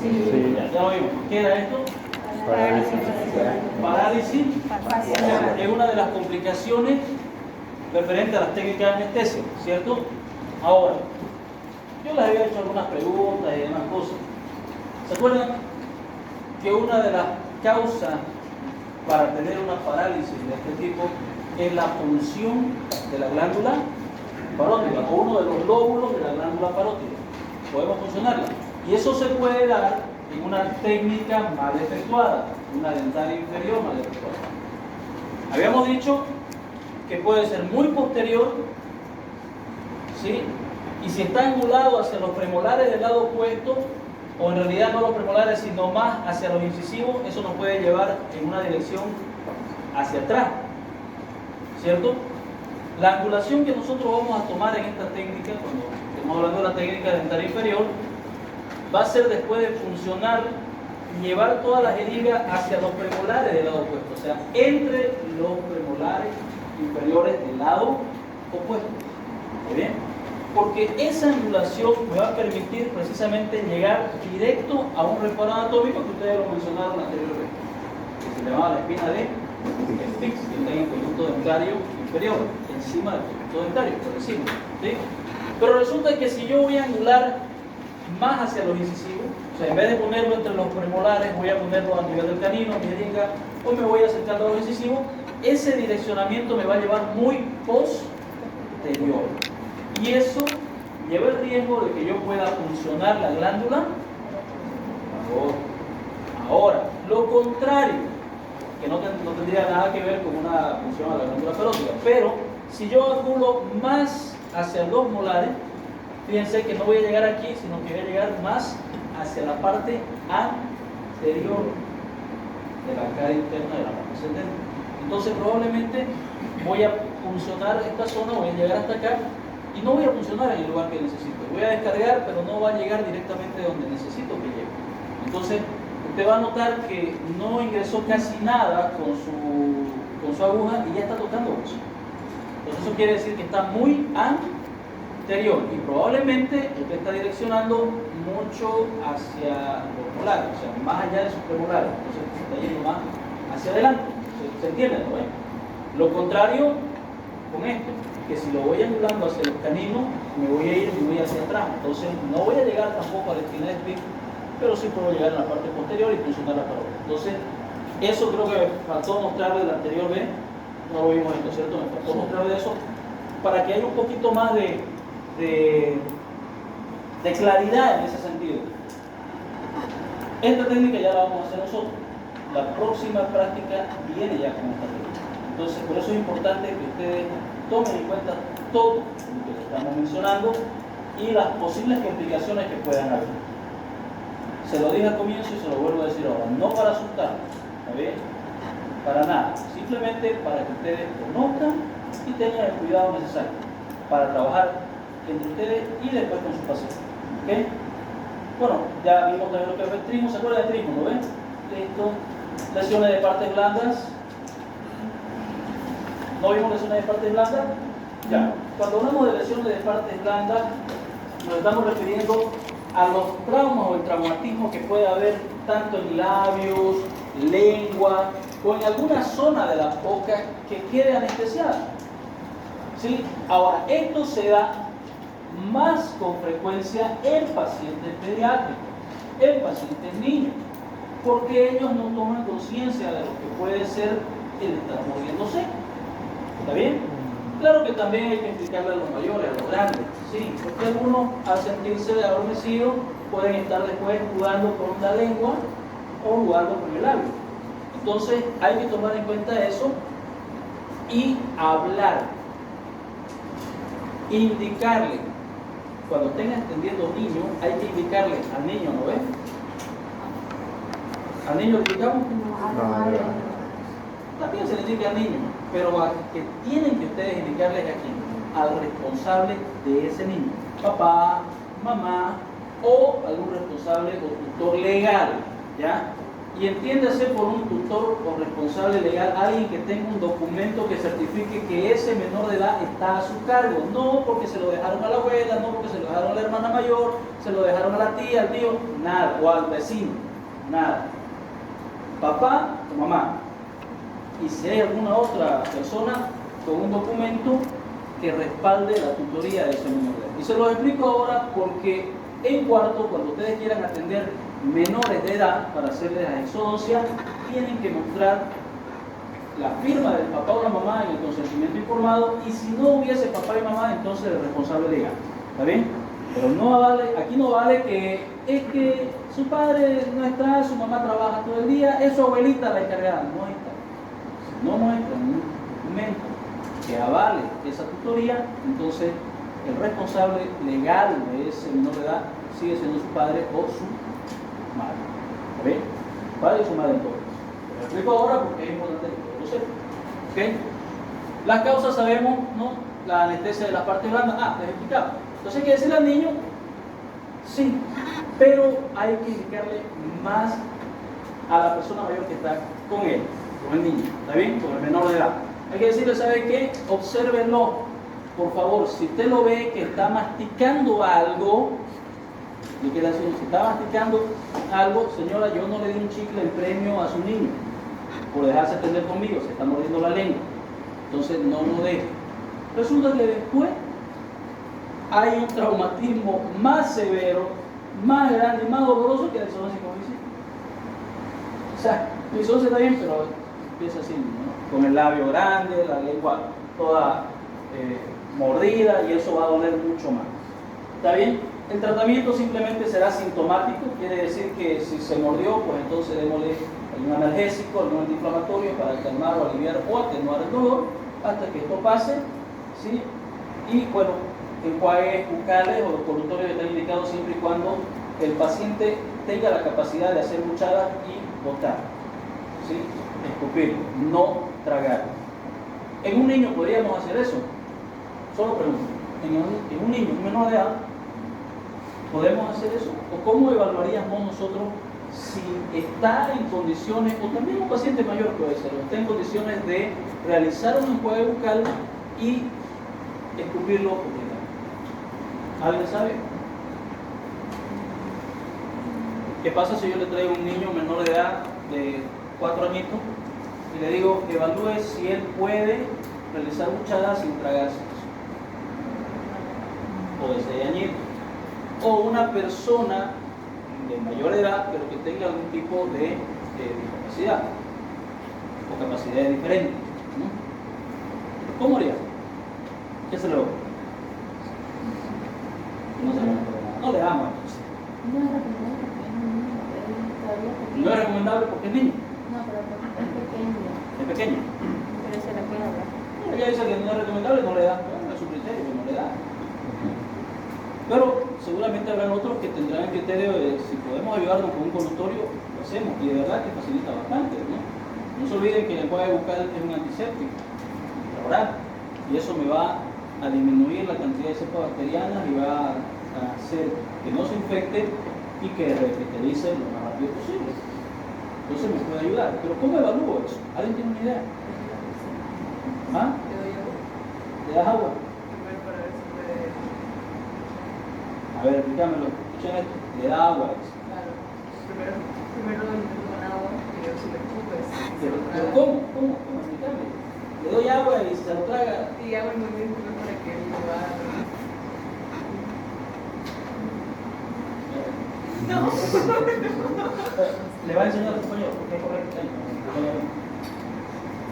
Sí. Ya lo vimos. ¿Qué era esto? Parálisis. Es una de las complicaciones referente a las técnicas de anestesia, ¿cierto? Ahora, yo les había hecho algunas preguntas y demás cosas. ¿Se acuerdan que una de las causas para tener una parálisis de este tipo es la punción de la glándula parótida o uno de los lóbulos de la glándula parótida? Podemos funcionarla. Y eso se puede dar en una técnica mal efectuada, una dentaria inferior mal efectuada. Habíamos dicho que puede ser muy posterior, ¿sí? Y si está angulado hacia los premolares del lado opuesto, o en realidad no los premolares, sino más hacia los incisivos, eso nos puede llevar en una dirección hacia atrás, ¿cierto? La angulación que nosotros vamos a tomar en esta técnica, cuando estamos hablando de la técnica dentaria inferior, va a ser después de funcionar, llevar todas las jeringas hacia los premolares del lado opuesto, o sea, entre los premolares inferiores del lado opuesto. ¿Está bien? Porque esa angulación me va a permitir precisamente llegar directo a un reparo anatómico que ustedes lo mencionaron anteriormente, que se llamaba la espina de Spix, que está en el conjunto dentario inferior, encima del conjunto dentario, por encima, ¿sí? Pero resulta que si yo voy a angular más hacia los incisivos, o sea, en vez de ponerlo entre los premolares, voy a ponerlo a nivel del canino, mi jeringa, o me voy acercando a los incisivos, ese direccionamiento me va a llevar muy posterior. Y eso lleva el riesgo de que yo pueda funcionar la glándula. Ahora, lo contrario, que no tendría nada que ver con una función a la glándula parótida, pero si yo angulo más hacia los molares, fíjense que no voy a llegar aquí, sino que voy a llegar más hacia la parte anterior de la cara interna de la mano ascendente. Entonces probablemente voy a funcionar esta zona, voy a llegar hasta acá y no voy a funcionar en el lugar que necesito. Voy a descargar, pero no va a llegar directamente donde necesito que llegue. Entonces usted va a notar que no ingresó casi nada con su aguja y ya está tocando eso. Entonces eso quiere decir que está muy anterior y probablemente usted está direccionando mucho hacia los molares, o sea, más allá de sus premolares. Entonces se está yendo más hacia adelante. ¿Se entiende? ¿No? Lo contrario con esto, que si lo voy angulando hacia los caninos, me voy a ir y voy hacia atrás. Entonces no voy a llegar tampoco a la esquina de Spix, pero sí puedo llegar en la parte posterior y funcionar la parótida. Entonces, eso creo que me faltó mostrarle la anterior vez, no lo vimos esto, ¿cierto? Me faltó mostrarle eso para que haya un poquito más de claridad en ese sentido. Esta técnica ya la vamos a hacer nosotros. La próxima práctica viene ya con esta técnica. Entonces, por eso es importante que ustedes tomen en cuenta todo lo que les estamos mencionando y las posibles complicaciones que puedan haber. Se lo dije al comienzo y se lo vuelvo a decir ahora, no para asustar, ¿está bien? Para nada, simplemente para que ustedes conozcan y tengan el cuidado necesario para trabajar entre ustedes y después con sus pacientes. ¿Ok? Bueno, ya vimos también lo que es el trismo, ¿se acuerdan del trismo? ¿Lo ven? Listo. Lesiones de partes blandas. ¿No vimos lesiones de partes blandas? Ya. Cuando hablamos de lesiones de partes blandas, nos estamos refiriendo a los traumas o el traumatismo que puede haber tanto en labios, lengua o en alguna zona de la boca que quede anestesiada. ¿Sí? Ahora, esto se da más con frecuencia en pacientes pediátricos, en pacientes niños, porque ellos no toman conciencia de lo que puede ser el estar muriéndose. ¿Está bien? Claro que también hay que explicarle a los mayores, a los grandes, sí, porque algunos al sentirse adormecidos pueden estar después jugando con la lengua o jugando con el labio. Entonces hay que tomar en cuenta eso y hablar, indicarle, cuando estén entendiendo niños, hay que indicarle al niño, ¿no ves? ¿Al niño le indicamos? También se le indica al niño, pero a que tienen que ustedes indicarles aquí al responsable de ese niño, papá, mamá o algún responsable o tutor legal, ¿ya? Y entiéndase por un tutor o responsable legal, alguien que tenga un documento que certifique que ese menor de edad está a su cargo, no porque se lo dejaron a la abuela, no porque se lo dejaron a la hermana mayor, se lo dejaron a la tía, al tío, nada, o al vecino, nada. Papá o mamá. Y si hay alguna otra persona con un documento que respalde la tutoría de ese menor de edad. Y se lo explico ahora porque en cuarto, cuando ustedes quieran atender menores de edad para hacerles la exodoncia, tienen que mostrar la firma del papá o la mamá en el consentimiento informado, y si no hubiese papá y mamá, entonces el responsable legal. ¿Está bien? Pero no vale, aquí no vale que es que su padre no está, su mamá trabaja todo el día, es su abuelita la encargada. No está. Si no muestra un documento que avale esa tutoría, entonces el responsable legal de ese menor de edad sigue siendo su padre o su madre. ¿Está bien? Padre y su madre en todo. Lo explico ahora porque es importante que lo sepan. ¿Okay? Las causas sabemos, ¿no? La anestesia de la parte blanda, les explicaba. Entonces hay que decirle al niño, sí, pero hay que indicarle más a la persona mayor que está con él, con el niño, ¿está bien? Con el menor de edad. Hay que decirle, ¿sabe qué? Obsérvenlo, por favor. Si usted lo ve que está masticando algo, y que la señora, si está masticando algo, señora, yo no le di un chicle en premio a su niño por dejarse atender conmigo, se está mordiendo la lengua. Entonces no lo deje. Resulta que después hay un traumatismo más severo, más grande y más doloroso que la disonancia cognitiva. O sea, la disonancia está bien, pero empieza así, ¿no? Con el labio grande, la lengua toda mordida, y eso va a doler mucho más. ¿Está bien? El tratamiento simplemente será sintomático, quiere decir que si se mordió, pues entonces démosle algún analgésico, algún antiinflamatorio para calmar o aliviar o atenuar el dolor hasta que esto pase, ¿sí? Y bueno, enjuagues bucales o los colutorios están indicados siempre y cuando el paciente tenga la capacidad de hacer buchadas y botar, ¿sí? Escupir, no tragar. ¿En un niño podríamos hacer eso? Solo pregunto. ¿En un niño, un menor de edad, podemos hacer eso? ¿O cómo evaluaríamos nosotros si está en condiciones, o también un paciente mayor puede ser, está en condiciones de realizar un enjuague bucal y escupirlo completamente? ¿Alguien sabe? ¿Qué pasa si yo le traigo un niño menor de edad de 4 añitos y le digo, evalúe si él puede realizar buchadas sin tragarse? O de 6 añitos. O una persona de mayor edad, pero que tenga algún tipo de discapacidad o capacidades diferentes, ¿no? ¿Cómo haría? ¿Qué se le va? No se le va a nada. No le damos entonces. No es recomendable porque es niño. No, pero porque es pequeño. Es pequeño. Pero se le puede hablar. Ella dice que no es recomendable, no le da. Bueno, es su criterio, que no le da. Pero seguramente habrán otros que tendrán el criterio de si podemos ayudarnos con un colutorio, lo hacemos. Y de verdad que facilita bastante, ¿no? No se olviden que el enjuague bucal es un antiséptico oral, y eso me va a disminuir la cantidad de cepas bacterianas y va a hacer que no se infecte y que revitalice lo más rápido posible. Entonces me puede ayudar. Pero ¿cómo evalúo eso? ¿Alguien tiene una idea? ¿Ah? Te doy agua. ¿Le das agua? Primero para ver si puede. A ver, explícamelo. Escuchen esto. Le da agua. Claro. Primero lo intento con agua y luego si lo escupes. Pero ¿cómo? ¿Cómo? Explícame. Le doy agua y se lo traga. Y hago el movimiento para que lo haga. No. Le va a enseñar a su compañero, porque es correcto.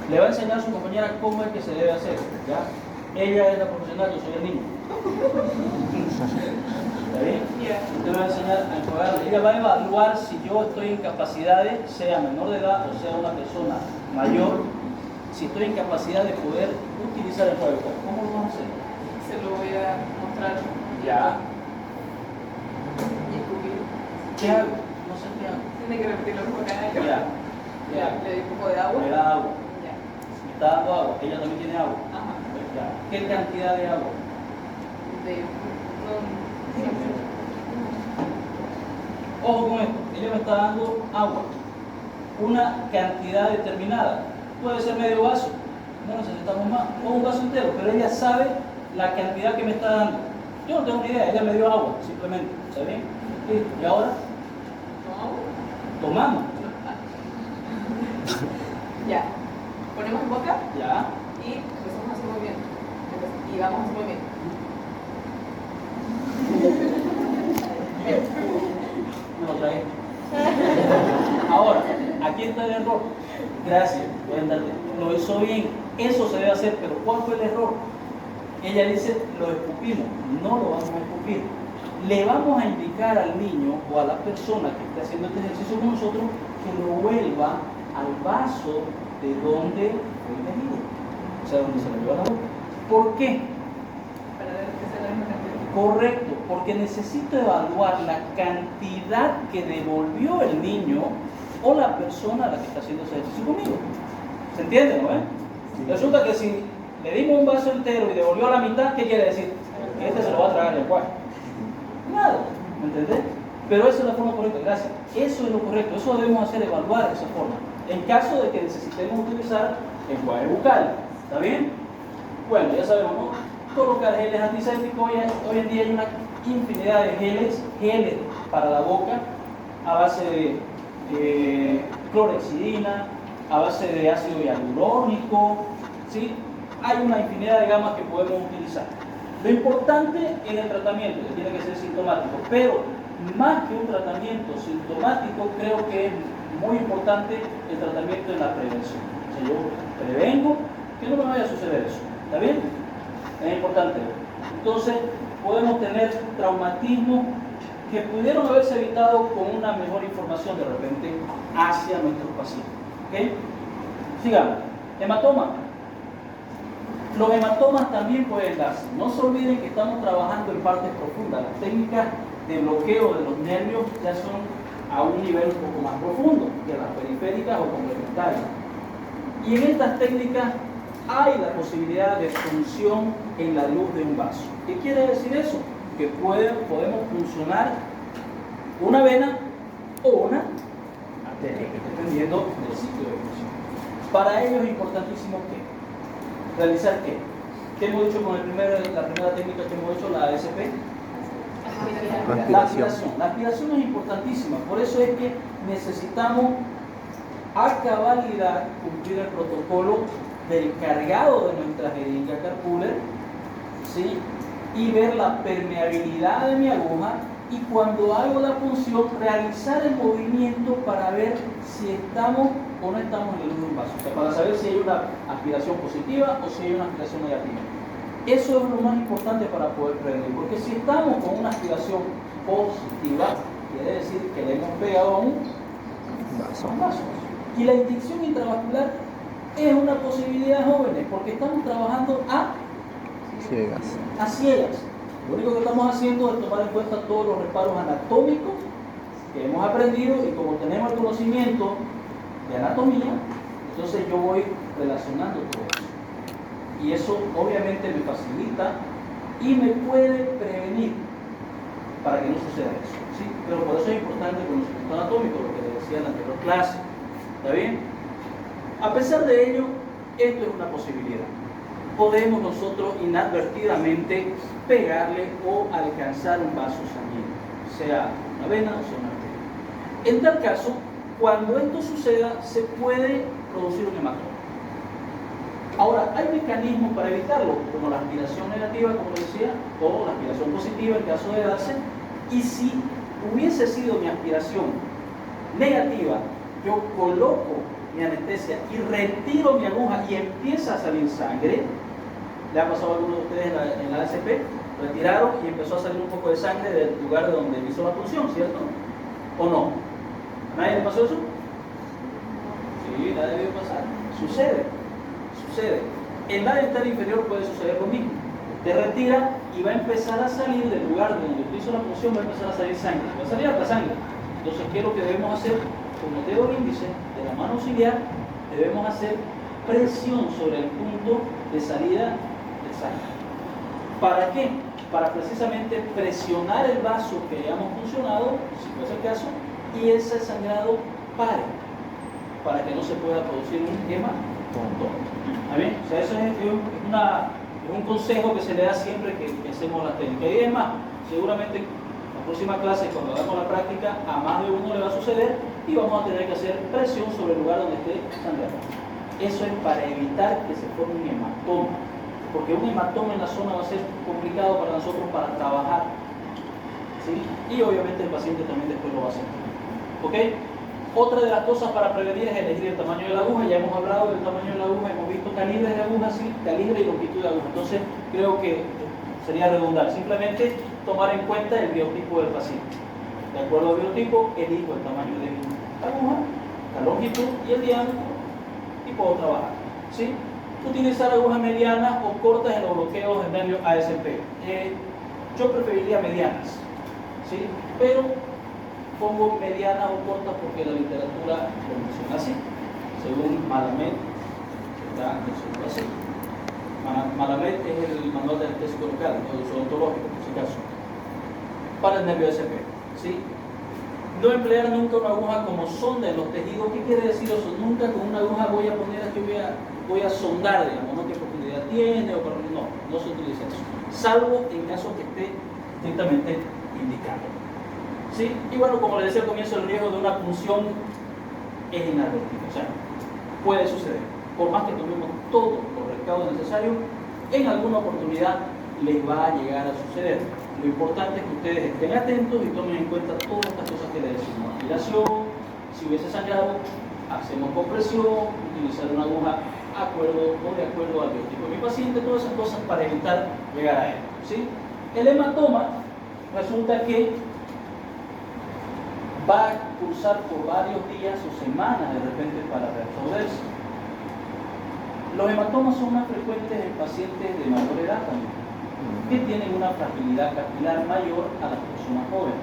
Le va a enseñar a su compañera cómo es que se debe hacer, ¿ya? Ella es la profesional, yo soy el niño. ¿Está bien? Usted me va a enseñar a enjuagar. Ella va a evaluar si yo estoy en capacidades, sea menor de edad o sea una persona mayor, si estoy en capacidad de poder utilizar el enjuague. ¿Cómo lo vamos a hacer? Se lo voy a mostrar. Ya. Y escupir. ¿Qué hago? No sé qué hago. Tiene que repetirlo por cada año. Ya. Le doy un poco de agua. Le da agua. Ya. Me está dando agua. Ella también tiene agua. Ajá. Ya. ¿Qué cantidad de agua? No. Ojo con esto. Ella me está dando agua. una cantidad determinada. Puede ser medio vaso, no necesitamos más, o un vaso entero, pero ella sabe la cantidad que me está dando. Yo no tengo ni idea, ella me dio agua, simplemente. ¿Está bien? ¿Y ahora? Tomamos. Ya. Ponemos en boca Ya. y empezamos a hacer movimiento. Y vamos a hacer movimiento. Me lo trae. Ahora, aquí está el error. Gracias, pueden darte. Lo hizo bien. Eso se debe hacer, pero ¿cuál fue el error? Ella dice, lo escupimos. No lo vamos a escupir. Le vamos a indicar al niño o a la persona que está haciendo este ejercicio con nosotros que lo vuelva al vaso de donde fue medido. O sea, donde se le dio a la boca. ¿Por qué? Para ver que sea la misma cantidad. Correcto, porque necesito evaluar la cantidad que devolvió el niño o la persona a la que está haciendo ese ejercicio conmigo. ¿Se entiende, no? Resulta que si le dimos un vaso entero y devolvió la mitad, ¿qué quiere decir? Que este se lo va a tragar después. Nada, ¿me entendés? Pero esa es la forma correcta, gracias. Eso es lo correcto, eso debemos hacer, evaluar esa forma. En caso de que necesitemos utilizar enjuague bucal, ¿está bien? Bueno, ya sabemos, ¿no? Colocar geles antisépticos, hoy en día hay una infinidad de geles para la boca a base de clorhexidina, a base de ácido hialurónico, ¿sí? Hay una infinidad de gamas que podemos utilizar. Lo importante en el tratamiento, que tiene que ser sintomático, pero más que un tratamiento sintomático, creo que es muy importante el tratamiento en la prevención. O sea, yo prevengo que no me vaya a suceder eso, ¿está bien? Es importante. Entonces, podemos tener traumatismos que pudieron haberse evitado con una mejor información de repente hacia nuestros pacientes. ¿Ok? Sigamos. Hematoma. Los hematomas también pueden darse. No se olviden que estamos trabajando en partes profundas. Las técnicas de bloqueo de los nervios ya son a un nivel un poco más profundo que las periféricas o complementarias. Y en estas técnicas hay la posibilidad de función en la luz de un vaso. ¿Qué quiere decir eso? Que podemos funcionar una vena o una arteria, dependiendo del sitio de función. Para ello es importantísimo que realizar ¿qué hemos dicho con la primera técnica que hemos hecho, la ASP? La aspiración. La aspiración es importantísima, por eso es que necesitamos a cabalidad cumplir el protocolo del cargado de nuestra jeringa Carpuller, ¿sí? Y ver la permeabilidad de mi aguja y cuando hago la punción realizar el movimiento para ver si estamos o no estamos en el luz de un vaso, o sea, para saber si hay una aspiración positiva o si hay una aspiración negativa. Eso es lo más importante para poder prevenir, porque si estamos con una aspiración positiva, quiere decir que le hemos pegado a un vaso. Y la inyección intravascular es una posibilidad, jóvenes, porque estamos trabajando a ciegas. Lo único que estamos haciendo es tomar en cuenta todos los reparos anatómicos que hemos aprendido y como tenemos el conocimiento de anatomía, entonces yo voy relacionando todo eso. Y eso obviamente me facilita y me puede prevenir para que no suceda eso, ¿sí? Pero por eso es importante el conocimiento anatómico, lo que les decía en la anterior clase. ¿Está bien? A pesar de ello, esto es una posibilidad. Podemos nosotros inadvertidamente pegarle o alcanzar un vaso sanguíneo, sea una vena o sea una arteria. En tal caso, cuando esto suceda, se puede producir un hematoma. Ahora, hay mecanismos para evitarlo, como la aspiración negativa, como decía, o la aspiración positiva en caso de darse. Y si hubiese sido mi aspiración negativa, yo coloco mi anestesia y retiro mi aguja y empieza a salir sangre. ¿Le ha pasado a alguno de ustedes en la ASP? Retiraron y empezó a salir un poco de sangre del lugar donde hizo la punción, ¿cierto? ¿O no? ¿A nadie le pasó eso? Sí, la debió pasar. Sucede. En la dental inferior puede suceder lo mismo. Te retira y va a empezar a salir del lugar donde usted hizo la punción, va a empezar a salir sangre. Va a salir hasta sangre. Entonces, ¿qué es lo que debemos hacer? Con el dedo índice de la mano auxiliar, debemos hacer presión sobre el punto de salida de sangre. ¿Para qué? Para precisamente presionar el vaso que hayamos funcionado, si fuese el caso, y ese sangrado pare. para que no se pueda producir un hematoma. ¿Está bien? O sea, eso es un consejo que se le da siempre que hacemos la técnica. Y es más, seguramente la próxima clase, cuando hagamos la práctica, a más de uno le va a suceder y vamos a tener que hacer presión sobre el lugar donde esté sangrando. Eso es para evitar que se forme un hematoma, porque un hematoma en la zona va a ser complicado para nosotros para trabajar, ¿sí? Y obviamente el paciente también después lo va a sentir. ¿Ok? Otra de las cosas para prevenir es elegir el tamaño de la aguja. Ya hemos hablado del tamaño de la aguja, hemos visto calibres de aguja, sí, calibre y longitud de aguja. Entonces creo que sería redundar. Simplemente tomar en cuenta el biotipo del paciente. De acuerdo al biotipo, elijo el tamaño de mi aguja, la longitud y el diámetro y puedo trabajar, ¿sí? Utilizar agujas medianas o cortas en los bloqueos de nervio ASP. Yo preferiría medianas, ¿sí? Pero pongo medianas o cortas porque la literatura lo menciona así. Según Malamed, está mencionado así. Malamed es el manual de anestésico local, o uso odontológico, por si acaso, para el nervio ASP, ¿sí? No emplear nunca una aguja como sonda en los tejidos. ¿Qué quiere decir eso? Nunca con una aguja voy a poner aquí, voy a sondar, digamos, ¿no? ¿Qué profundidad tiene? No se utiliza eso, salvo en caso que esté estrictamente indicado, ¿sí? Y bueno, como les decía al comienzo, el riesgo de una punción es inadvertido, o sea, puede suceder. Por más que tomemos todos los recaudos necesarios, en alguna oportunidad les va a llegar a suceder. Lo importante es que ustedes estén atentos y tomen en cuenta todas estas cosas que les decimos. Aspiración, si hubiese sangrado, hacemos compresión, utilizar una aguja de acuerdo al biotipo de mi paciente, todas esas cosas para evitar llegar a él, ¿sí? El hematoma resulta que va a cursar por varios días o semanas de repente para resolverse. Los hematomas son más frecuentes en pacientes de mayor edad también, que tienen una fragilidad capilar mayor a las personas jóvenes.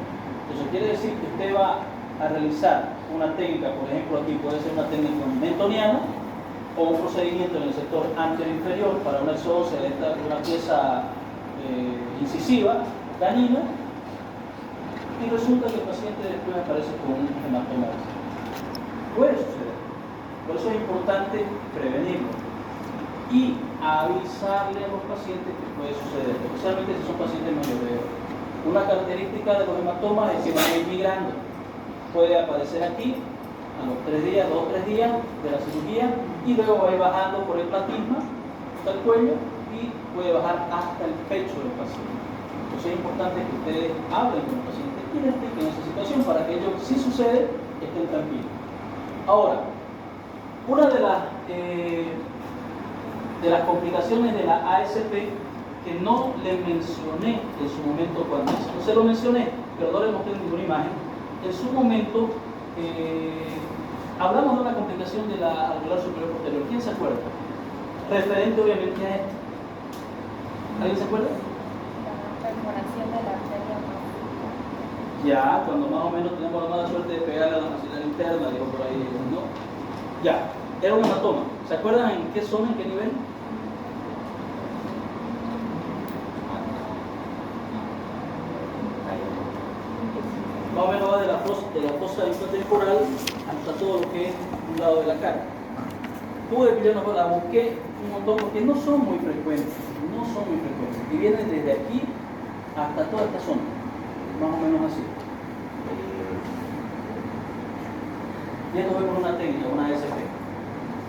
Entonces quiere decir que usted va a realizar una técnica, por ejemplo aquí puede ser una técnica mentoniana o un procedimiento en el sector anterior inferior para una exodosia de una pieza incisiva, canina, y resulta que el paciente después aparece con un hematoma. Puede suceder, por eso es importante prevenirlo y avisarle a los pacientes que puede suceder, especialmente si son pacientes mayores de edad. Una característica de los hematomas es que van a ir migrando. Puede aparecer aquí a los 2 o 3 días de la cirugía y luego va a ir bajando por el platisma hasta el cuello y puede bajar hasta el pecho del paciente. Entonces es importante que ustedes hablen con el paciente y le expliquen esa situación para que ellos, si sucede, estén tranquilos. Ahora, una de las complicaciones de la ASP que no le mencioné en su momento cuando no se lo mencioné, pero no le mostré ninguna imagen, en su momento hablamos de una complicación de la alveolar superior posterior. ¿Quién se acuerda? Referente obviamente a esto. ¿Alguien se acuerda? La perforación de la arteria más. Ya, cuando más o menos tenemos la mala suerte de pegarle a la maxilar interna, digo por ahí, ¿no? Ya, era un hematoma. ¿Se acuerdan en qué zona, en qué nivel? Más o menos va de la fosa infratemporal hasta todo lo que es un lado de la cara. Pude pillarnos, la busqué un montón porque no son muy frecuentes, y vienen desde aquí hasta toda esta zona, más o menos así. Y esto fue por una técnica, una ASP.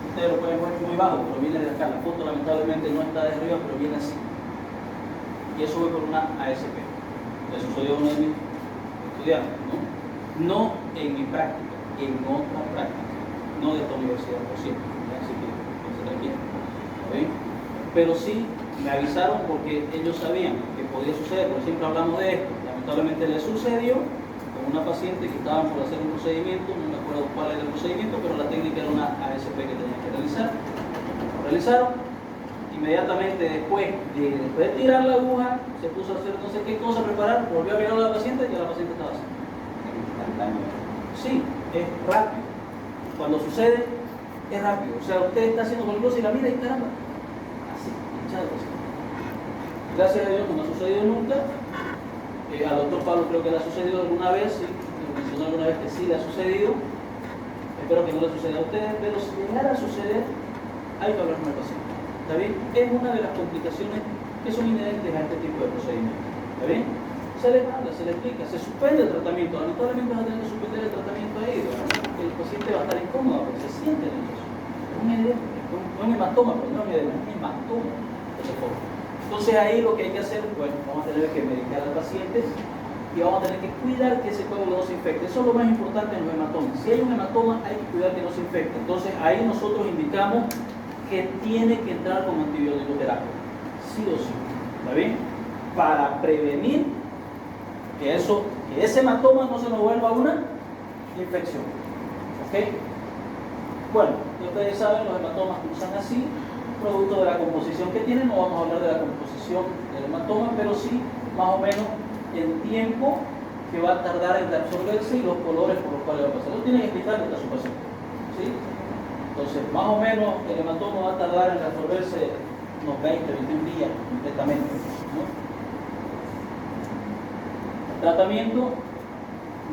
Ustedes lo pueden ver muy bajo, pero viene de acá. La foto lamentablemente no está de arriba, pero viene así. Y eso fue por una ASP. Le sucedió a uno de mis estudiantes, ¿no? No en mi práctica, en otra práctica, no de esta universidad, por cierto. Así que se tranquilo. ¿Okay? Pero sí me avisaron porque ellos sabían que podía suceder, porque siempre hablamos de esto. Lamentablemente le sucedió con una paciente que estaba por hacer un procedimiento, no me acuerdo cuál era el procedimiento, pero la técnica era una ASP que tenía que realizar. Lo realizaron, inmediatamente después de tirar la aguja, se puso a hacer no sé qué cosa, preparar, volvió a mirar a la paciente y la paciente estaba así. Sí, es rápido. Cuando sucede, es rápido. O sea, usted está haciendo cualquier cosa y la mira y caramba, así, hinchado así. Gracias a Dios no ha sucedido nunca. Al doctor Pablo creo que le ha sucedido alguna vez, sí, me mencionó alguna vez que sí le ha sucedido. Espero que no le suceda a ustedes, pero si llegara a suceder, hay que hablar con el paciente. ¿Está bien? Es una de las complicaciones que son inherentes a este tipo de procedimiento. ¿Está bien? Se le manda, se le explica, se suspende el tratamiento. Lamentablemente vas a tener que suspender el tratamiento ahí, ¿verdad? El paciente va a estar incómodo porque se siente nervioso. Es un edema, es un hematoma, pero no es un edema, es un hematoma. Entonces ahí lo que hay que hacer, bueno, vamos a tener que medicar al paciente y vamos a tener que cuidar que ese coágulo no se infecte. Eso es lo más importante en los hematomas. Si hay un hematoma, hay que cuidar que no se infecte. Entonces ahí nosotros indicamos que tiene que entrar con antibiótico terapia, sí o sí, ¿está bien? Para prevenir que ese hematoma no se nos vuelva una infección, ¿ok? Bueno, ustedes saben, los hematomas cruzan así, producto de la composición que tienen. No vamos a hablar de la composición del hematoma, pero sí más o menos el tiempo que va a tardar en absorberse y los colores por los cuales va a pasar. Eso tiene que explicar esta su paciente, ¿sí? Entonces, más o menos el hematoma va a tardar en absorberse unos 20, 21 días completamente, ¿no? Tratamiento,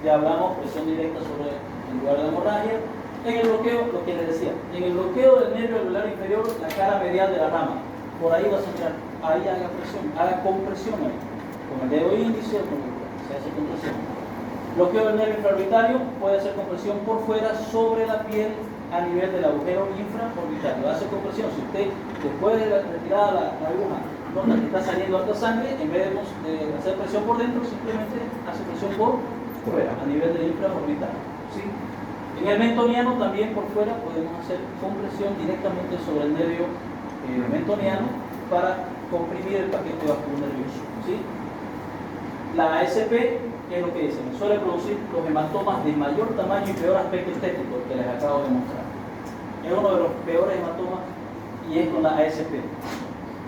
ya hablamos, presión directa sobre el lugar de la hemorragia. En el bloqueo, lo que les decía, en el bloqueo del nervio anular inferior, la cara medial de la rama, por ahí vas a mirar, ahí haga presión, haga compresión ahí, con el dedo índice o con el dedo, se hace compresión. Bloqueo del nervio infraorbitario, puede hacer compresión por fuera sobre la piel a nivel del agujero infraorbitario, hace compresión. Si usted, después de la retirada la aguja, nota que está saliendo alta sangre, en vez de hacer presión por dentro, simplemente hace presión por fuera, a nivel del infraorbitario, ¿sí? En el mentoniano también por fuera podemos hacer compresión directamente sobre el nervio mentoniano para comprimir el paquete vascular nervioso, ¿sí? La ASP, ¿qué es lo que dice? Suele producir los hematomas de mayor tamaño y peor aspecto estético, que les acabo de mostrar. Es uno de los peores hematomas y es con la ASP.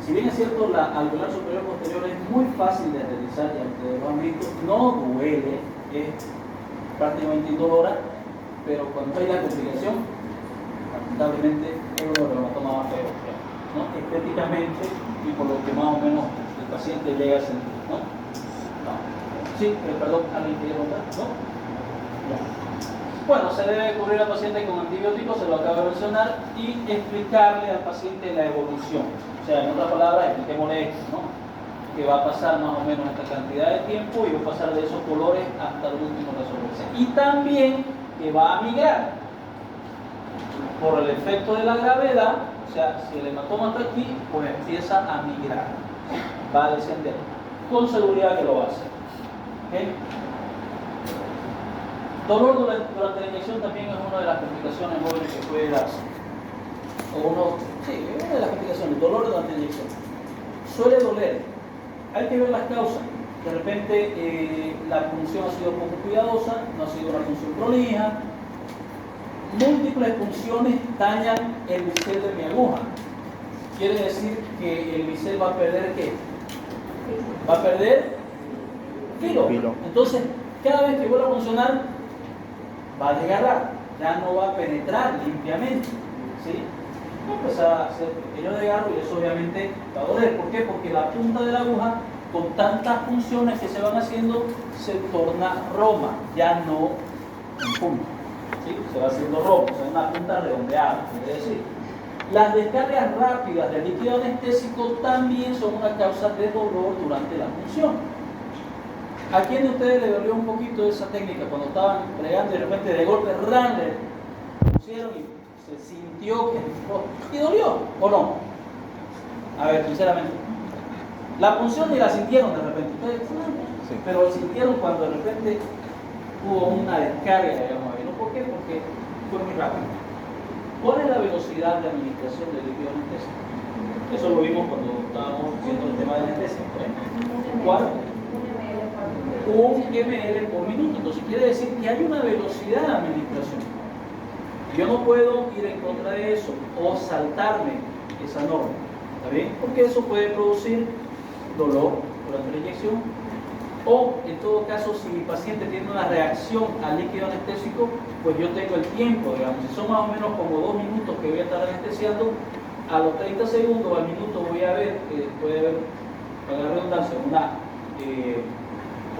Si bien es cierto, la alveolar superior posterior es muy fácil de realizar, ya ustedes lo han visto, no duele, es prácticamente indolora, pero cuando hay la complicación, lamentablemente es uno de los hematomas más feos, ¿no? Estéticamente y por lo que más o menos el paciente llega a sentir, ¿no? Sí, perdón, ¿alguien quiere contar? ¿No? Ya. Bueno, se debe cubrir al paciente con antibióticos, se lo acabo de mencionar, y explicarle al paciente la evolución. O sea, en otras palabras, expliquémosle esto, ¿no? Que va a pasar más o menos esta cantidad de tiempo y va a pasar de esos colores hasta el último resolverse. Y también que va a migrar por el efecto de la gravedad. O sea, si el hematoma está aquí, pues empieza a migrar, va a descender, con seguridad que lo va a hacer, ¿okay? Dolor durante la inyección también es una de las complicaciones jóvenes que puede darse, es una de las complicaciones, dolor durante la inyección. Suele doler, hay que ver las causas. De repente la punción ha sido poco cuidadosa, no ha sido una punción prolija. Múltiples punciones dañan el bisel de mi aguja. Quiere decir que el bisel va a perder ¿qué? Va a perder filo. Entonces, cada vez que vuelva a funcionar, va a desgarrar, ya no va a penetrar limpiamente, ¿sí? Va a empezar a hacer pequeño desgarro y eso obviamente va a doler. ¿Por qué? Porque la punta de la aguja, con tantas funciones que se van haciendo, se torna roma, ya no en punta. ¿Sí? Se va haciendo rojo, o sea, una punta redondeada, quiere decir. Las descargas rápidas del líquido anestésico también son una causa de dolor durante la punción. ¿A quién de ustedes le dolió un poquito esa técnica cuando estaban bregando y de repente de golpe le pusieron y se sintió que y dolió o no? A ver, sinceramente, la punción ni la sintieron de repente, ustedes, sí, pero sintieron cuando de repente hubo una descarga, digamos. ¿Por qué? Porque fue muy rápido. ¿Cuál es la velocidad de administración del líquido anestésico? Eso lo vimos cuando estábamos viendo el tema de anestesia. ¿Cuál? 1 ml por minuto. Entonces quiere decir que hay una velocidad de administración. Yo no puedo ir en contra de eso o saltarme esa norma. ¿Está bien? Porque eso puede producir dolor durante la inyección. O, en todo caso, si mi paciente tiene una reacción al líquido anestésico, pues yo tengo el tiempo, digamos. Si son más o menos como 2 minutos que voy a estar anestesiando, a los 30 segundos o al minuto voy a ver que puede haber, para la redundancia, una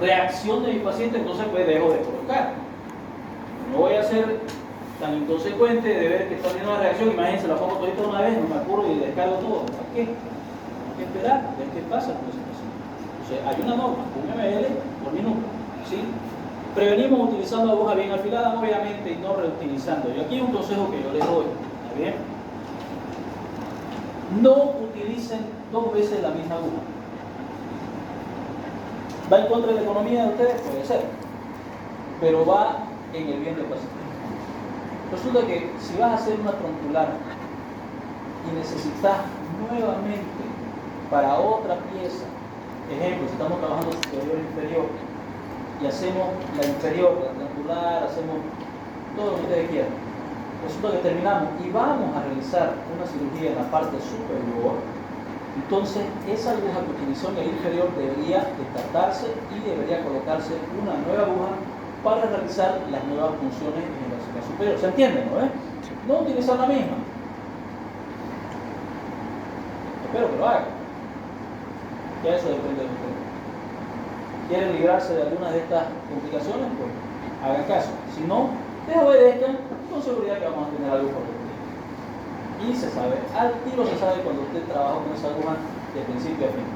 reacción de mi paciente, entonces pues dejo de colocar. No voy a hacer tan inconsecuente de ver que está teniendo una reacción, imagínense, la pongo todita de una vez, no me apuro y descargo todo. ¿Para qué? Hay que esperar, a ver qué pasa con esa situación. Entonces, hay una norma, 1 ml por minuto. ¿Sí? Prevenimos utilizando aguja bien afilada, obviamente, y no reutilizando. Y aquí hay un consejo que yo les doy. ¿Está bien? No utilicen 2 veces la misma aguja. ¿Va en contra de la economía de ustedes? Puede ser. Pero va en el bien del paciente. Resulta que si vas a hacer una troncular y necesitas nuevamente para otra pieza, ejemplo, si estamos trabajando superior e inferior y hacemos la inferior, la troncular, hacemos todo lo que ustedes quieran, resulta que terminamos y vamos a realizar una cirugía en la parte superior, entonces esa aguja que utilizó en el inferior debería descartarse y debería colocarse una nueva aguja para realizar las nuevas funciones en la vejiga superior. ¿Se entiende, no? No utilizar la misma. Espero que lo hagan. Ya eso depende de ustedes. ¿Quieren librarse de algunas de estas complicaciones? Pues hagan caso. Si no, desobedezcan, con seguridad que vamos a tener algo por el día. Y se sabe, al tiro se sabe cuando usted trabaja con esa aguja de principio a fin.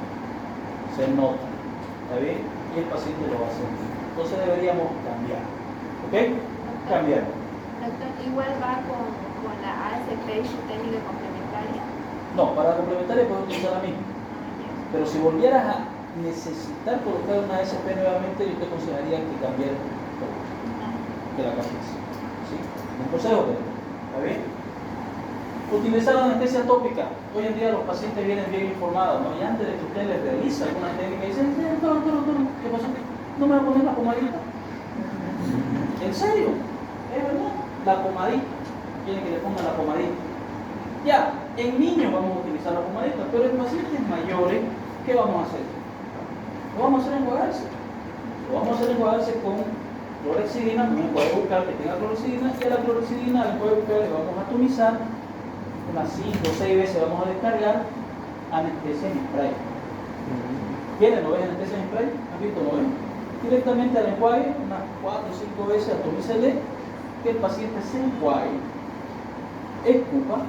Se nota. ¿Está bien? Y el paciente lo va a sentir. Entonces deberíamos cambiar. ¿Ok? Cambiar. Doctor, igual va con la ASP y su técnica complementaria. No, para la complementaria puedes utilizar la misma. Pero si volvieras a necesitar colocar una ASP nuevamente, yo te aconsejaría que cambiaras todo. Que la cambies. ¿Sí? Un consejo, ¿está bien? Utilizar la anestesia tópica. Hoy en día los pacientes vienen bien informados, ¿no? Y antes de que usted les realiza alguna técnica, dicen, doctor, ¿qué pasó? ¿No me va a poner la pomadita? ¿En serio? ¿Es verdad? La pomadita. Quieren que le pongan la pomadita. Ya, en niños vamos a utilizar la pomadita, pero en pacientes mayores, ¿qué vamos a hacer? Lo vamos a hacer enjuagarse. Lo vamos a hacer enjuagarse con clorexidina, un enjuague bucal que tenga clorexidina, y a la clorexidina, al enjuague bucal le vamos a atomizar, unas 5 o 6 veces vamos a descargar anestesia en spray. ¿Quieren? ¿No ven anestesia en spray? ¿Han visto? ¿No ven? Directamente al enjuague, unas 4 o 5 veces atomícele, que el paciente se enjuague, escupa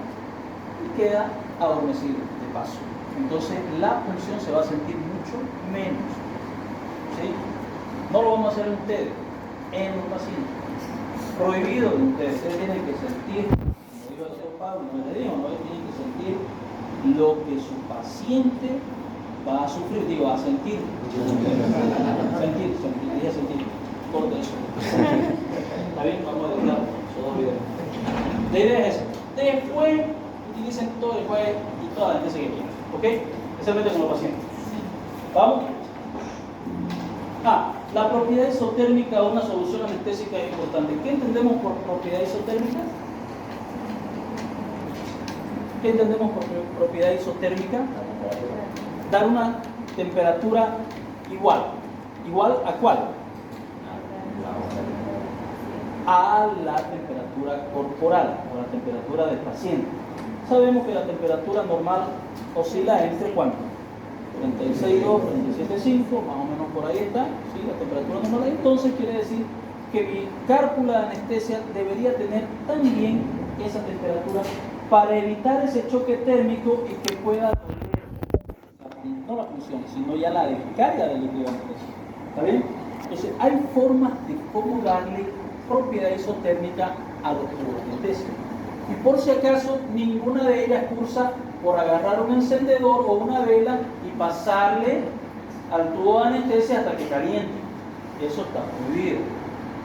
y queda adormecido de paso. Entonces la punción se va a sentir mucho menos. ¿Sí? No lo vamos a hacer en ustedes, en los pacientes. Prohibido de ustedes. Ustedes tienen que sentir, como dijo el doctor Pablo, no les digo, no tienen que sentir lo que su paciente va a sufrir, digo, a sentir. Sentir. Corte eso. ¿Está bien? Vamos a editar esos 2 videos. La idea es esa. Después utilicen todo el juez y toda la anestesia que quieran. ¿Ok? Especialmente con los pacientes. ¿Vamos? La propiedad isotérmica de una solución anestésica es importante. ¿Qué entendemos por propiedad isotérmica? ¿Qué entendemos por propiedad isotérmica? Dar una temperatura igual. ¿Igual a cuál? A la temperatura corporal o la temperatura del paciente. Sabemos que la temperatura normal oscila entre ¿cuánto? 36,2, 37,5, más o menos por ahí está, ¿sí? La temperatura normal. Entonces quiere decir que mi cárpula de anestesia debería tener también esa temperatura para evitar ese choque térmico y que pueda doler, no la función, sino ya la descarga del líquido anestésico. ¿Está bien? Entonces hay formas de cómo darle propiedad isotérmica a los tubos de anestesia. Y por si acaso, ninguna de ellas cursa por agarrar un encendedor o una vela y pasarle al tubo de anestesia hasta que caliente. Eso está prohibido.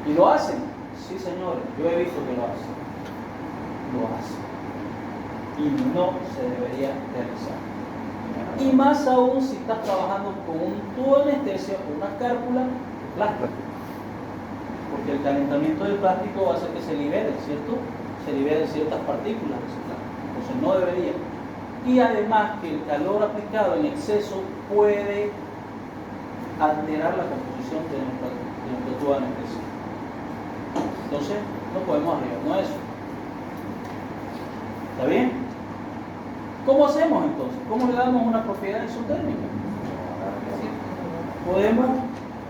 ¿Y lo hacen? Sí, señores, yo he visto que lo hacen. Lo hacen. Y no se debería realizar. Y más aún si estás trabajando con un tubo de anestesia o una cárpula de plástico. Porque el calentamiento del plástico va a hacer que se libere, ¿cierto? Se liberen ciertas partículas de ese plástico. Entonces no debería. Y además que el calor aplicado en exceso puede alterar la composición de nuestro tubo de anestesia. Entonces no podemos arriesgarnos a eso. ¿Está bien? ¿Cómo hacemos entonces? ¿Cómo le damos una propiedad isotérmica? Podemos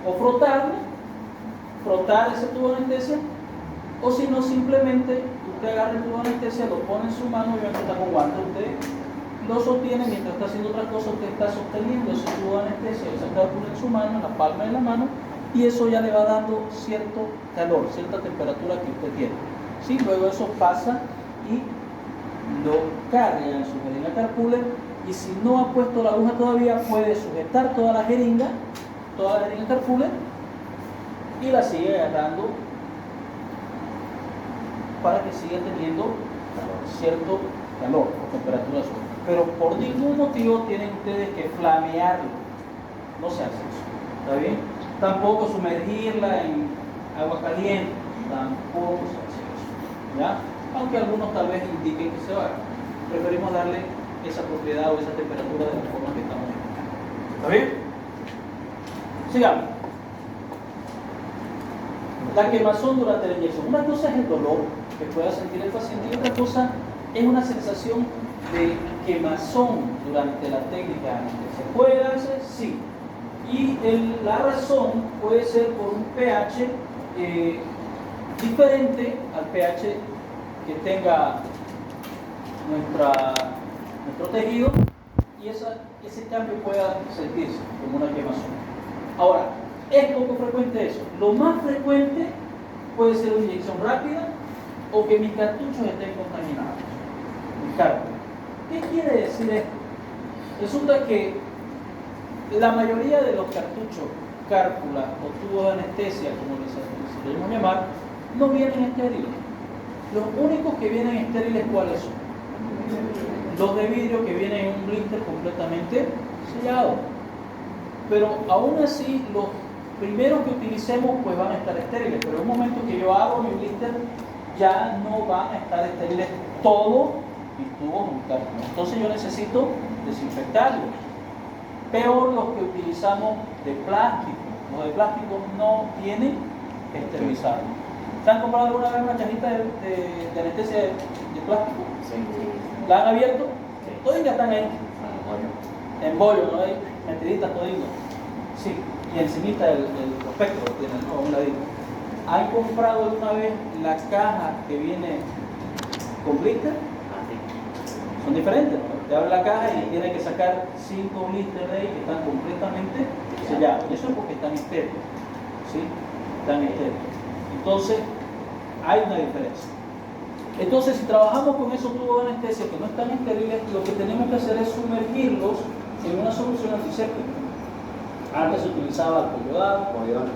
o frotar ese tubo de anestesia O si no, simplemente usted agarra el tubo de anestesia, lo pone en su mano y está con guantes, usted lo sostiene mientras está haciendo otra cosa, usted está sosteniendo ese tubo de anestesia, esa cálcula en su mano, en la palma de la mano, y eso ya le va dando cierto calor, cierta temperatura que usted tiene. ¿Sí? Luego eso pasa y lo carga en su jeringa carpooler, y si no ha puesto la aguja todavía, puede sujetar toda la jeringa carpooler y la sigue agarrando para que siga teniendo cierto calor o temperatura suave. Pero por ningún motivo tienen ustedes que flamearlo. No se hace eso. ¿Está bien? Tampoco sumergirla en agua caliente. Tampoco se hace eso. ¿Ya? Aunque algunos tal vez indiquen que se va. Preferimos darle esa propiedad o esa temperatura de la forma que estamos indicando. ¿Está bien? Sigamos. La quemazón durante la inyección. Una cosa es el dolor que pueda sentir el paciente y otra cosa es una sensación de quemazón durante la técnica de anestesia. ¿Puede darse? Sí. Y la razón puede ser por un pH diferente al pH que tenga nuestro tejido, y ese cambio pueda sentirse como una quemazón. Ahora, es poco frecuente eso. Lo más frecuente puede ser una inyección rápida o que mis cartuchos estén contaminados. Mis cálculos. ¿Qué quiere decir esto? Resulta que la mayoría de los cartuchos, cárpulas o tubos de anestesia, como les podemos llamar, no vienen estériles. Los únicos que vienen estériles, ¿cuáles son? Los de vidrio, que vienen en un blister completamente sellado. Pero aún así, los primeros que utilicemos pues van a estar estériles, pero en un momento que yo abro mi blister ya no van a estar estériles todos mis tubos internos. Entonces yo necesito desinfectarlos. Peor los que utilizamos de plástico. Los de plástico no tienen que esterilizarlos. ¿Se han comprado alguna vez una cajita de anestesia de plástico? Sí. ¿La han abierto? Sí. Toditas están ahí. En bollo, ¿no? Hay metiditas toditas. Sí. Y encimita el prospecto lo tienen, ¿no? A un ladito. ¿Han comprado alguna vez la caja que viene con blister? Son diferentes, ¿no? Te abre la caja y tiene que sacar 5 blisters de ahí que están completamente sellados. Y eso es porque están estériles. ¿Sí? Están estériles. Entonces, hay una diferencia. Entonces, si trabajamos con esos tubos de anestesia que no están estériles, lo que tenemos que hacer es sumergirlos en una solución antiséptica. Antes se utilizaba alcohol yodado,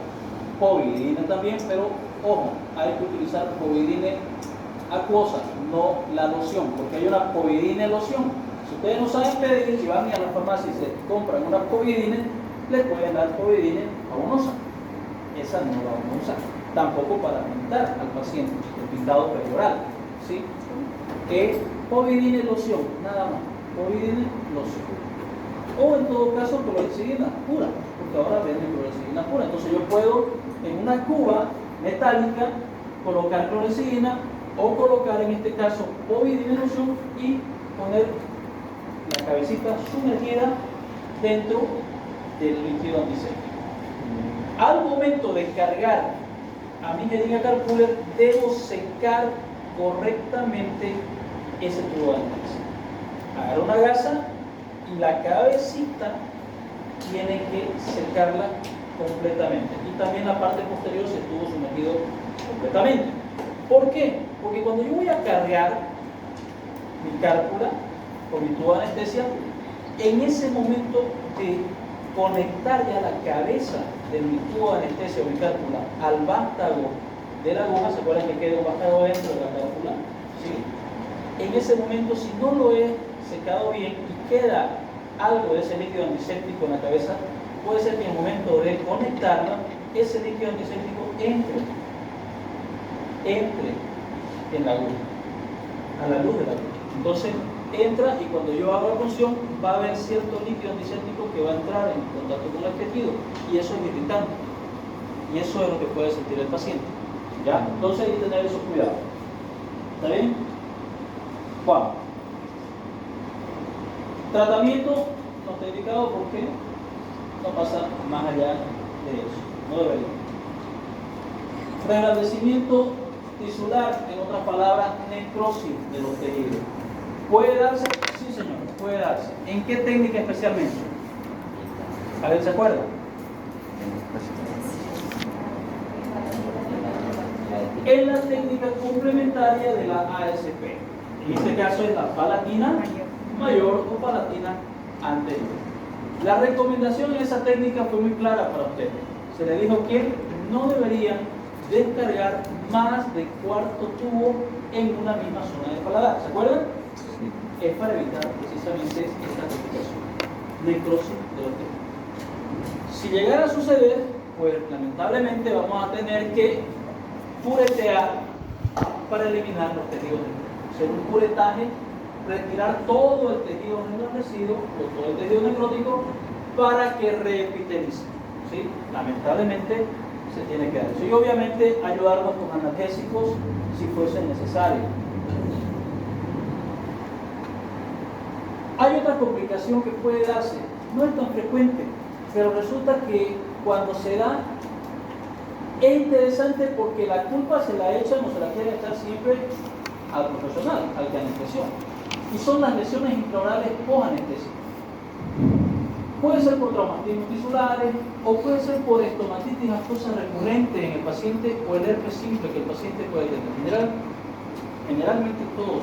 povidina también, pero ojo, hay que utilizar povidina acuosa, no la loción, porque hay una povidina loción. Si ustedes no saben pedir, si van a la farmacia y se compran una povidina, les pueden dar povidina jabonosa. Esa no la vamos a usar. Tampoco para pintar al paciente, el pintado perioral. ¿Sí? Povidina loción, nada más. Povidina loción. O en todo caso, clorexidina pura, porque ahora venden clorexidina pura. Entonces yo puedo en una cuba metálica colocar clorexidina o colocar en este caso povidina loción y poner la cabecita sumergida dentro del líquido antiséptico. Al momento de cargar a mi jeringa carpooler, debo secar correctamente ese tubo de anestesia. Agarro una gasa y la cabecita tiene que secarla completamente. Y también la parte posterior se estuvo sumergido completamente. ¿Por qué? Porque cuando yo voy a cargar mi cárpula o mi tubo de anestesia, en ese momento de conectar ya la cabeza de mi tubo de anestesia o mi cárpula al vástago de la aguja, ¿se acuerdan que queda un vástago dentro de la cárpula? ¿Sí? En ese momento, si no lo he secado bien y queda algo de ese líquido antiséptico en la cabeza, puede ser que en el momento de conectarla, ese líquido antiséptico entre en la aguja, a la luz de la aguja. Entonces entra y cuando yo hago la punción va a haber cierto líquido antiséptico que va a entrar en contacto con el tejido y eso es irritante. Y eso es lo que puede sentir el paciente. ¿Ya? Entonces hay que tener esos cuidados. ¿Está bien? Juan. Tratamiento no está indicado porque no pasa más allá de eso. No debería. Reblandecimiento tisular, en otras palabras, necrosis de los tejidos. ¿Puede darse? Sí, señor, puede darse. ¿En qué técnica especialmente? ¿Alguien se acuerda? En la técnica complementaria de la ASP. En este caso es la palatina mayor o palatina anterior. La recomendación en esa técnica fue muy clara para ustedes. Se le dijo que no deberían descargar más de cuarto tubo en una misma zona del paladar. ¿Se acuerdan? Sí. Es para evitar precisamente esta complicación, necrosis de los tejidos. Si llegara a suceder, pues lamentablemente vamos a tener que puretear para eliminar los tejidos necróticos. Hacer un puretaje, retirar todo el tejido enrojecido o todo el tejido necrótico para que reepitelice. ¿Sí? Lamentablemente se tiene que dar eso. Y obviamente ayudarnos con analgésicos si fuese necesario. Hay otra complicación que puede darse, no es tan frecuente, pero resulta que cuando se da es interesante porque la culpa se la echan o se la quieren echar siempre al profesional, al que anestesió. Y son las lesiones intraorales post-anestesia. Puede ser por traumatismos tisulares o puede ser por estomatitis aftosa recurrente en el paciente o el herpes simple que el paciente puede tener. Generalmente todos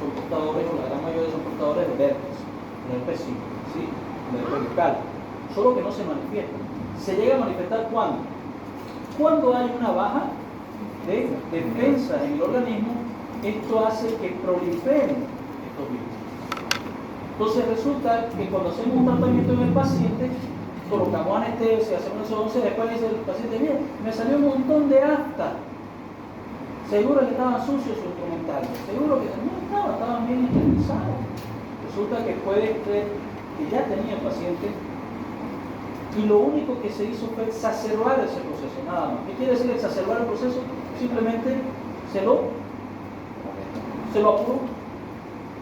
son portadores, o la gran mayoría son portadores del herpes simple, ¿sí? Del herpes bucal. Solo que no se manifiesta. ¿Se llega a manifestar cuándo? Cuando hay una baja de defensa en el organismo, esto hace que proliferen estos virus. Entonces resulta que cuando hacemos un tratamiento en el paciente, colocamos anestesia, hacemos eso 11, después dice el paciente, bien, me salió un montón de afta. Seguro que estaban sucios sus instrumentales, seguro que no estaban bien esterilizados. Resulta que puede ser que ya tenía el paciente y lo único que se hizo fue exacerbar ese proceso, nada más. ¿Qué quiere decir exacerbar el proceso? Simplemente se lo apuró,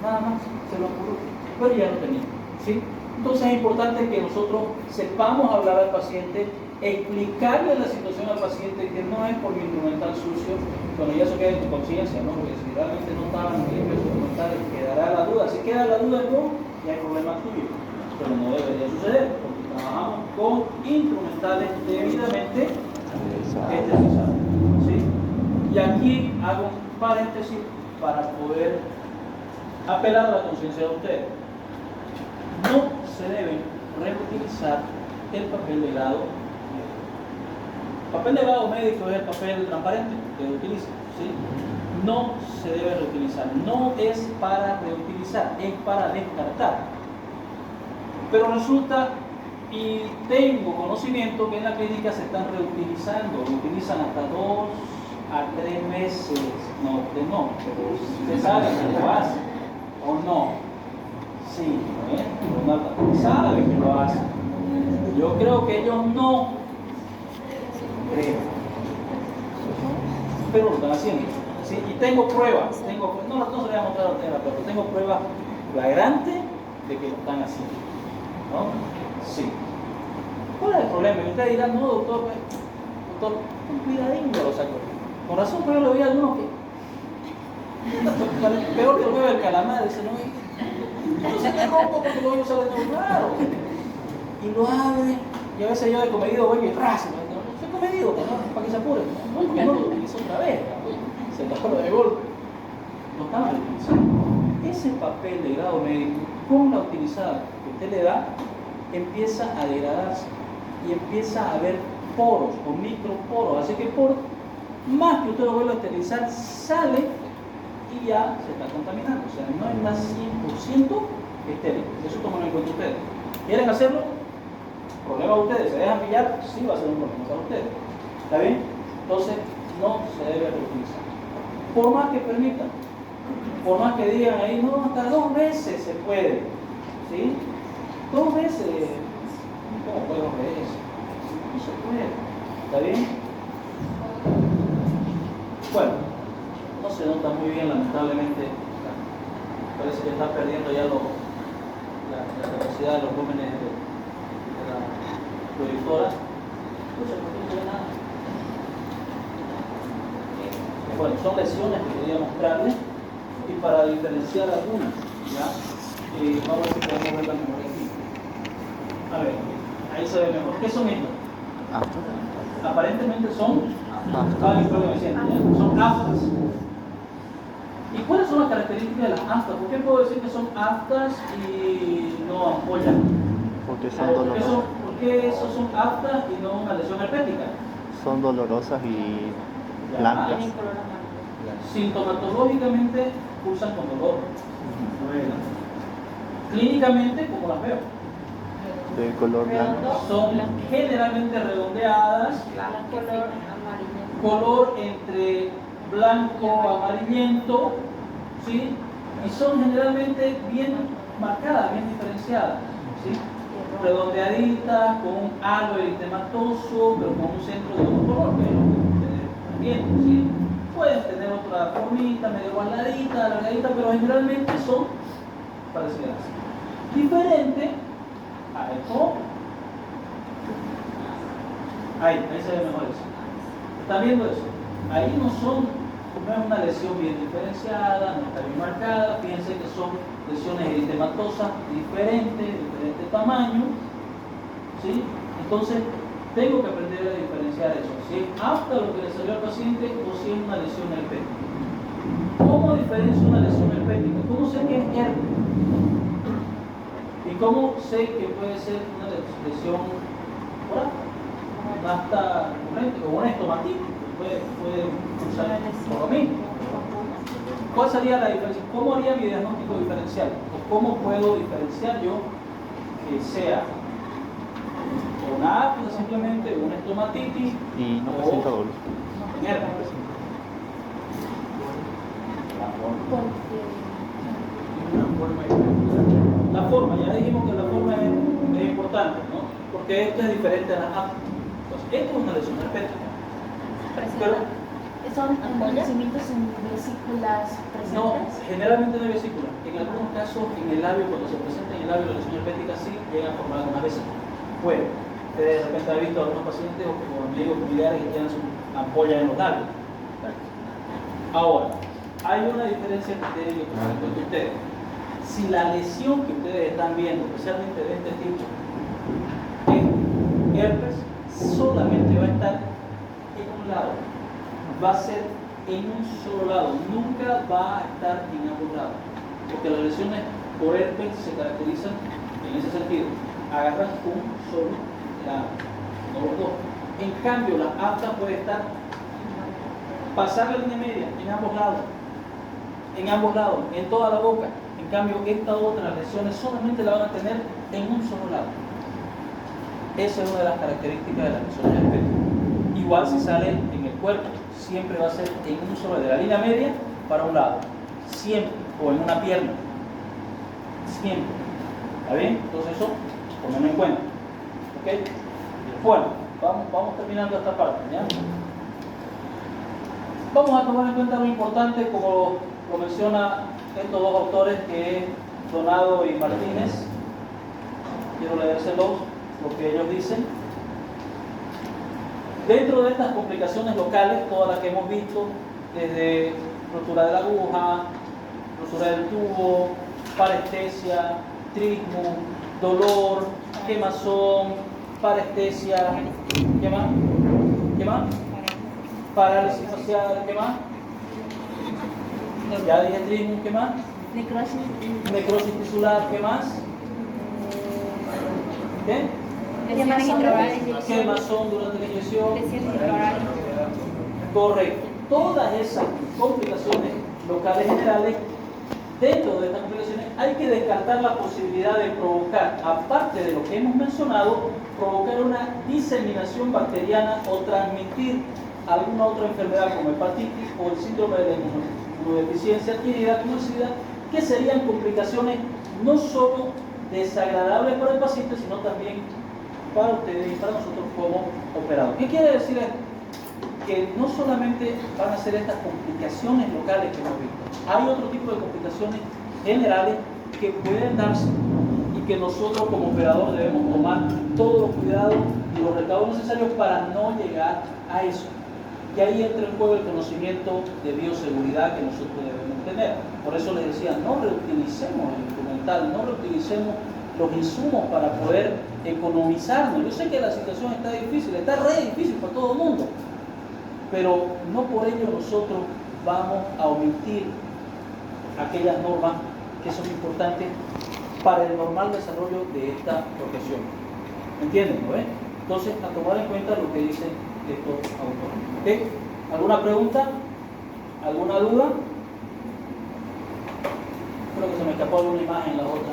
nada más, se lo apuró, pero ya lo tenía, ¿sí? Entonces es importante que nosotros sepamos hablar al paciente, explicarle la situación al paciente, que no es por mi instrumental sucio, bueno, ya eso queda en tu conciencia, ¿no? Porque si realmente no estaban limpios los instrumentales, quedará la duda. Si queda la duda, no, ya hay problema tuyo, pero no debería suceder, porque trabajamos con instrumentales debidamente esterilizados, ¿sí? Y aquí hago un paréntesis para poder apelar a la conciencia de ustedes. No se deben reutilizar el papel delgado médico. El papel delgado médico es el papel transparente que utiliza, ¿sí? No se debe reutilizar, no es para reutilizar, es para descartar. Pero resulta, y tengo conocimiento que en la clínica se están reutilizando, lo utilizan hasta 2 a 3 meses. No, usted no, pero usted sabe que lo hace, o no. Sí, usted sabe que lo hace. Yo creo que ellos no creo, pero lo están haciendo. ¿Sí? Y tengo pruebas, no se le voy a mostrar a usted, pero tengo pruebas flagrantes de que lo están haciendo, ¿no? Sí. ¿Cuál es el problema? Y usted dirá, no, doctor, un cuidadín yo lo saco. Con razón, pero yo le vi a algunos que peor que el huevo del calamar, dice, no se me rompo porque luego yo sale todo claro. Y lo abre, y a veces yo de comedido voy y raso, soy comedido, ¿no? Para que se apure, no, porque no lo utilizo otra vez, se lo abro de golpe. Lo están utilizando. Ese papel de grado médico, con la utilizada que usted le da, empieza a degradarse y empieza a haber poros o microporos, así que por más que usted lo vuelva a esterilizar, sale y ya se está contaminando, o sea, no es más 100% estéril. Eso toman en cuenta ustedes. ¿Quieren hacerlo? Problema de ustedes. ¿Se dejan pillar? Sí va a ser un problema para ustedes. ¿Está bien? Entonces, no se debe reutilizar. Por más que permitan, por más que digan ahí, no, hasta 2 veces se puede. ¿Sí? 2 veces. ¿Cómo podemos ver eso? No se puede. ¿Está bien? Bueno, no se nota muy bien, lamentablemente. Parece que está perdiendo ya la capacidad de los volúmenes de la proyectora. Entonces, no se ve nada. Bueno, son lesiones que quería mostrarles y para diferenciar algunas, ¿ya? Vamos a ver si podemos ver la memoria aquí. A ver, ahí se ve mejor. ¿Qué son estas? Aparentemente son son aftas. ¿Y cuáles son las características de las aftas? ¿Por qué puedo decir que son aftas y no ampollas? Porque son dolorosas. ¿Por qué esos son aftas y no una lesión herpética? Son dolorosas y blancas. Tienen color amarillo. Sintomatológicamente cursan con dolor. Clínicamente, ¿cómo las veo? De color blanco. Son generalmente redondeadas, Color amarillo. color entre blanco amarillento, ¿sí? Y son generalmente bien marcadas, bien diferenciadas, ¿sí? Redondeaditas, con un halo eritematoso, pero con un centro de otro color, que es lo que ustedes están viendo, ¿sí? Pueden tener otra formita, medio guardadita, alargadita, pero generalmente son parecidas. Diferente a esto. Ahí se ve mejor eso. ¿Están viendo eso? Ahí no es una lesión bien diferenciada, no está bien marcada. Fíjense que son lesiones eritematosas diferentes, de diferente tamaño, ¿sí? Entonces, tengo que aprender a diferenciar eso. Si es apta lo que le salió al paciente o si es una lesión herpética. ¿Cómo diferencio una lesión herpética? ¿Cómo sé que es herpes? ¿Y cómo sé que puede ser una lesión oral? Una afta recurrente o una estomatitis, puede usar por lo mismo. ¿Cuál sería la diferencia? ¿Cómo haría mi diagnóstico diferencial? ¿O cómo puedo diferenciar yo que sea una afta simplemente, una estomatitis Y no o presenta dolor. herpes? La forma, ya dijimos que la forma es importante, ¿no? Porque esto es diferente a la afta. Entonces, esto es una lesión herpética. Pero ¿Son endurecimientos en vesículas no, presentes? generalmente no hay vesícula. En algunos casos, en el labio, cuando se presenta en el labio la lesión herpética, sí llega a formar algunas vesículas. Puede. Ustedes de repente han visto a algunos pacientes o amigos familiares que tienen su ampolla en los labios. Ahora, hay una diferencia que tienen que tomar en cuenta ustedes. Si la lesión que ustedes están viendo, especialmente de este tipo, es herpes, solamente va a estar en un lado. Va a ser en un solo lado, nunca va a estar en ambos lados. Porque las lesiones por herpes se caracterizan en ese sentido. Agarran un solo lado, no los dos. En cambio, la afta puede estar, pasar la línea media en ambos lados, en toda la boca. En cambio, estas otras lesiones solamente la van a tener en un solo lado. Esa es una de las características de las lesiones herpéticas. Igual si sale en el cuerpo, siempre va a ser en un solo, de la línea media para un lado, siempre, o en una pierna, siempre. ¿Está bien? Entonces eso, ponganlo en cuenta. ¿Ok? Bueno, vamos terminando esta parte, ¿ya? Vamos a tomar en cuenta lo importante, como lo menciona estos dos autores, que es Donado y Martínez. Quiero leérselos, lo que ellos dicen. Dentro de estas complicaciones locales, todas las que hemos visto, desde rotura de la aguja, rotura del tubo, parestesia, trismo, dolor, quemazón, parestesia, ¿qué más? ¿Qué más? Parálisis facial, ¿qué más? Ya dije trismo, ¿qué más? Necrosis tisular, ¿qué más? ¿Qué? Quemazón durante la inyección. Correcto. Todas esas complicaciones locales generales, dentro de estas complicaciones hay que descartar la posibilidad de provocar, aparte de lo que hemos mencionado, provocar una diseminación bacteriana o transmitir alguna otra enfermedad como hepatitis o el síndrome de la inmunodeficiencia adquirida conocida, que serían complicaciones no solo desagradables para el paciente, sino también para ustedes y para nosotros como operadores. ¿Qué quiere decir esto? Que no solamente van a ser estas complicaciones locales que hemos visto, hay otro tipo de complicaciones generales que pueden darse y que nosotros como operador debemos tomar todos los cuidados y los recaudos necesarios para no llegar a eso. Y ahí entra en juego el conocimiento de bioseguridad que nosotros debemos tener. Por eso les decía, no reutilicemos el instrumental, no reutilicemos los insumos para poder economizarnos. Yo sé que la situación está difícil, está re difícil para todo el mundo, pero no por ello nosotros vamos a omitir aquellas normas que son importantes para el normal desarrollo de esta profesión. ¿Me entienden? ¿No? Entonces, a tomar en cuenta lo que dicen estos autores. ¿Okay? ¿Alguna pregunta? ¿Alguna duda? Creo que se me escapó alguna imagen, la otra.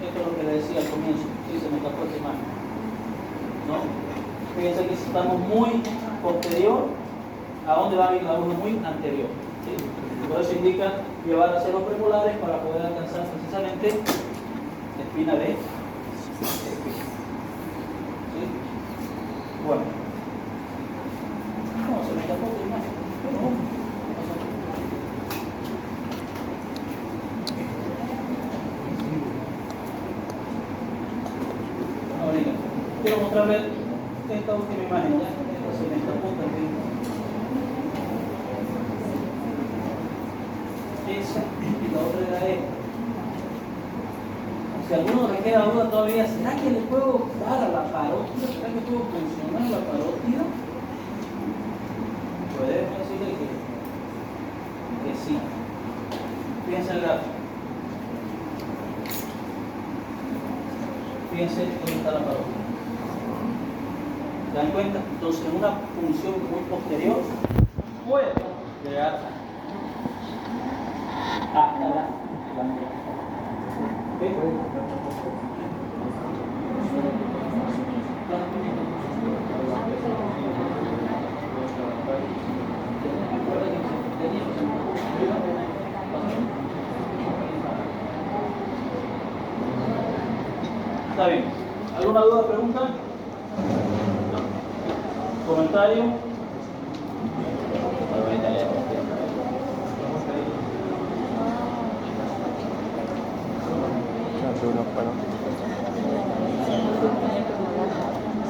Esto es lo que le decía al comienzo. Sí, se me escapó esta imagen. ¿No? Fíjense que si estamos muy posterior, ¿a dónde va a ir la uno? Muy anterior. ¿Sí? Por eso indica llevar aceros premolares para poder alcanzar precisamente la espina de espina. ¿Sí? Bueno. No, se me escapó la imagen. Pero no pasa nada. Ahora, quiero mostrarles esta última imagen. Ya se me escapó también. Esa y la otra era esta. Si a alguno le queda duda todavía, ¿será que le puedo dar a la parótida? ¿Será que puedo funcionar la parótida? Pues déjenme decirle que sí. Fíjense el gráfico. Fíjense dónde está la parótida. ¿Se dan cuenta? Entonces, en una función muy posterior, puedo llegar hasta la glándula. ¿Okay? Está bien. ¿Alguna duda, pregunta? ¿Comentario?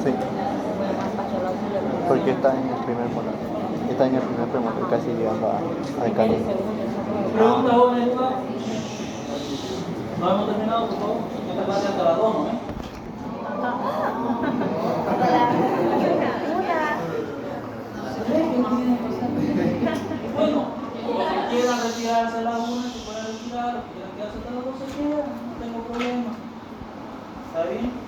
Sí. Porque está en el primer molar. Está en el primer premolar, casi llegando al canal. ¿Pregunta, jóvenes? No hemos terminado, por favor. Esta clase hasta las 2, ¿no? Bueno, los que quieran retirarse a la 1 se pueden retirar, los que quieran quedarse hasta las 2 se quedan, no tengo problema. ¿Está bien?